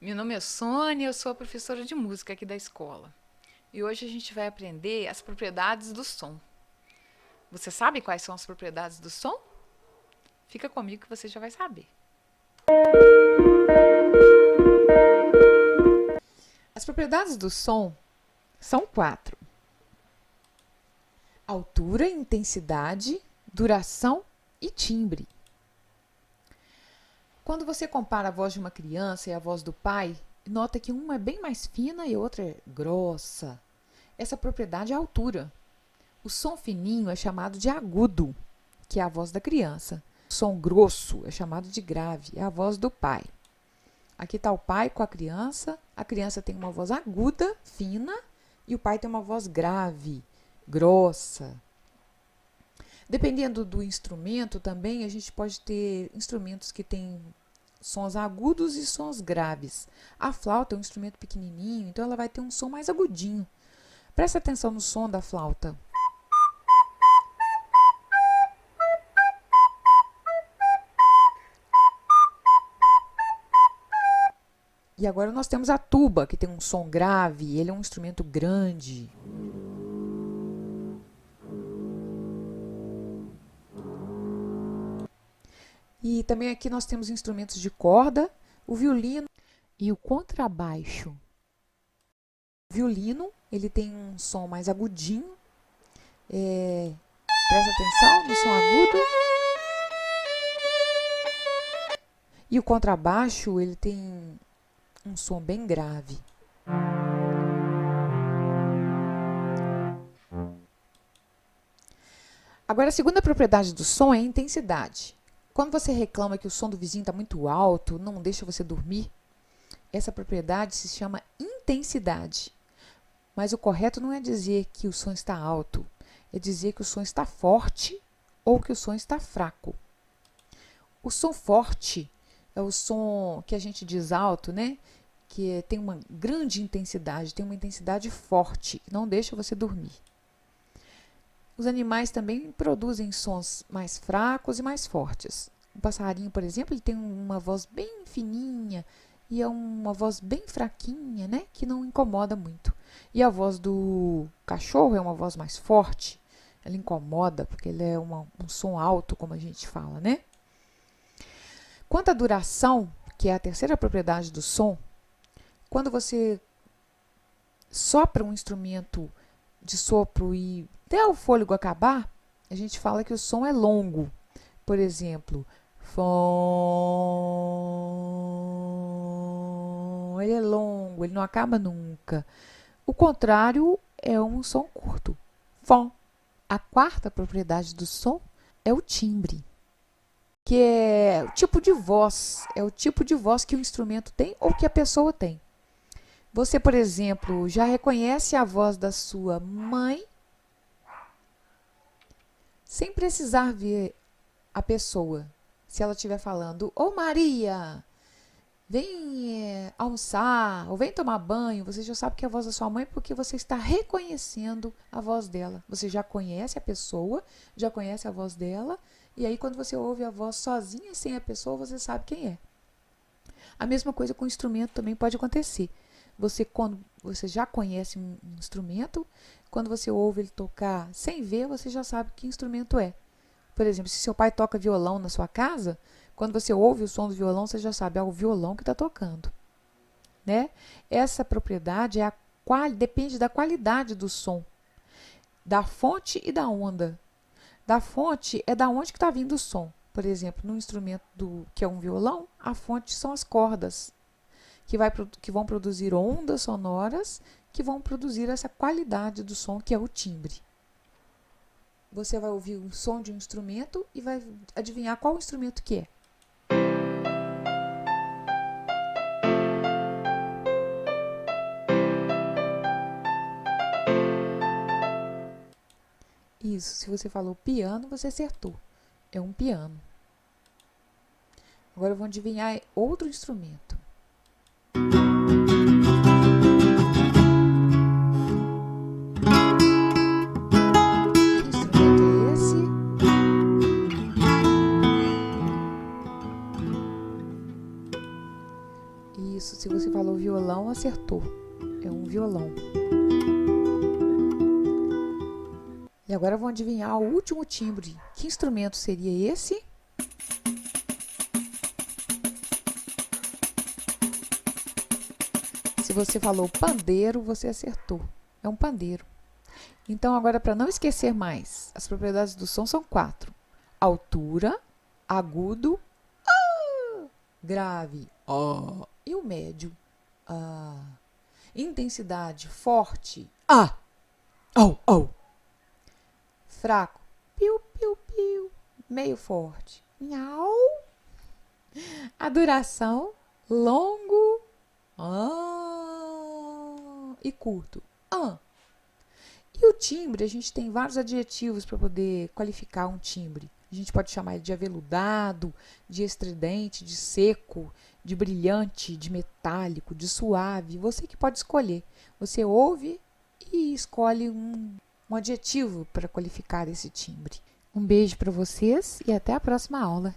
Meu nome é Sônia, eu sou a professora de música aqui da escola. E hoje a gente vai aprender as propriedades do som. Você sabe quais são as propriedades do som? Fica comigo que você já vai saber. As propriedades do som são 4: altura, intensidade, duração e timbre. Quando você compara a voz de uma criança e a voz do pai, nota que uma é bem mais fina e outra é grossa. Essa propriedade é a altura. O som fininho é chamado de agudo, que é a voz da criança. O som grosso é chamado de grave, é a voz do pai. Aqui está o pai com a criança tem uma voz aguda, fina, e o pai tem uma voz grave, grossa. Dependendo do instrumento também, a gente pode ter instrumentos que têm sons agudos e sons graves. A flauta é um instrumento pequenininho, então ela vai ter um som mais agudinho. Presta atenção no som da flauta. E agora nós temos a tuba, que tem um som grave, ele é um instrumento grande. E também aqui nós temos instrumentos de corda, o violino e o contrabaixo. O violino, ele tem um som mais agudinho. Presta atenção no som agudo. E o contrabaixo, ele tem um som bem grave. Agora, a segunda propriedade do som é a intensidade. Quando você reclama que o som do vizinho está muito alto, não deixa você dormir, essa propriedade se chama intensidade. Mas o correto não é dizer que o som está alto, é dizer que o som está forte ou que o som está fraco. O som forte é o som que a gente diz alto, né? Que tem uma grande intensidade, tem uma intensidade forte, não deixa você dormir. Os animais também produzem sons mais fracos e mais fortes. O passarinho, por exemplo, ele tem uma voz bem fininha e é uma voz bem fraquinha, né? Que não incomoda muito. E a voz do cachorro é uma voz mais forte, ela incomoda porque ele é um som alto, como a gente fala, né? Quanto à duração, que é a terceira propriedade do som, quando você sopra um instrumento de sopro e até o fôlego acabar, a gente fala que o som é longo. Por exemplo, fom, ele é longo, ele não acaba nunca. O contrário é um som curto, fom. A quarta propriedade do som é o timbre, que é o tipo de voz, que o instrumento tem ou que a pessoa tem. Você, por exemplo, já reconhece a voz da sua mãe sem precisar ver a pessoa. Se ela estiver falando, ô Maria, vem almoçar, ou vem tomar banho, você já sabe que é a voz da sua mãe porque você está reconhecendo a voz dela. Você já conhece a pessoa, já conhece a voz dela, e aí quando você ouve a voz sozinha, sem a pessoa, você sabe quem é. A mesma coisa com o instrumento também pode acontecer. Quando você já conhece um instrumento, quando você ouve ele tocar sem ver, você já sabe que instrumento é. Por exemplo, se seu pai toca violão na sua casa, quando você ouve o som do violão, você já sabe, é o violão que está tocando. Né? Essa propriedade depende da qualidade do som, da fonte e da onda. Da fonte é da onde que está vindo o som. Por exemplo, no instrumento que é um violão, a fonte são as cordas, que vão produzir ondas sonoras, que vão produzir essa qualidade do som, que é o timbre. Você vai ouvir o som de um instrumento e vai adivinhar qual instrumento que é. Isso, se você falou piano, você acertou. É um piano. Agora eu vou adivinhar outro instrumento. Isso, se você falou violão, acertou. É um violão. E agora vamos adivinhar o último timbre. Que instrumento seria esse? Se você falou pandeiro, você acertou. É um pandeiro. Então, agora, para não esquecer mais, as propriedades do som são 4. Altura, agudo, grave, e o médio, intensidade, forte, fraco, piu, piu, piu, meio forte, miau, a duração, longo, e curto, E o timbre, a gente tem vários adjetivos para poder qualificar um timbre. A gente pode chamar ele de aveludado, de estridente, de seco, de brilhante, de metálico, de suave. Você que pode escolher. Você ouve e escolhe um adjetivo para qualificar esse timbre. Um beijo para vocês e até a próxima aula.